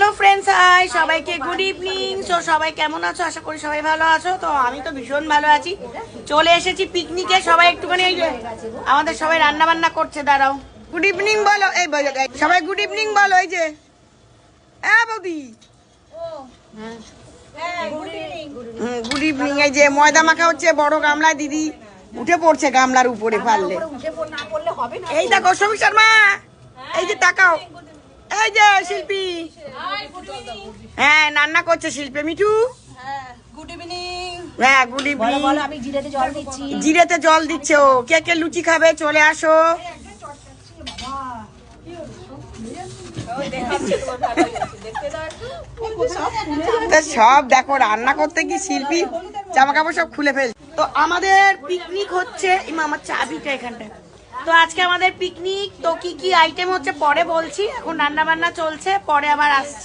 Hello friends, high সবাইকে good evening. So সবাই কেমন আছো? আশা করি সবাই ভালো আছো। তো আমি তো ভীষণ ভালো আছি। চলে এসেছি পিকনিকে। সবাই একটুখানি এই যে আমাদের সবাই রান্না বান্না করছে। দাঁড়াও, গুড ইভিনিং বলো। এই সবাই গুড ইভিনিং বলো। এই যে বৌদি গুড ইভিনিং। এই যে ময়দা মাখা হচ্ছে বড় গামলায়। দিদি উঠে পড়ছে গামলার উপরে পারলে। এই দেখো সমীর শর্মা, এই যে তাকাও, এই যে শিল্পী, হ্যাঁ রান্না করছে শিল্পী। Mithu good evening. হ্যাঁ গুড ইভিনিং। আমি জিরেতে জল দিচ্ছি। জিরেতে জল দিচ্ছে ও। কে কে লুচি খাবে চলে আসো। তো সব দেখো রান্না করতে কি শিল্পী জামা কাপড় সব খুলে ফেল। তো আমাদের পিকনিক হচ্ছে, আমার চাবিটা এখানটায়। তো আজকে আমাদের পিকনিক। তো কি কি আইটেম হচ্ছে পরে বলছি, এখন রান্না বান্না চলছে, পরে আবার আসছি।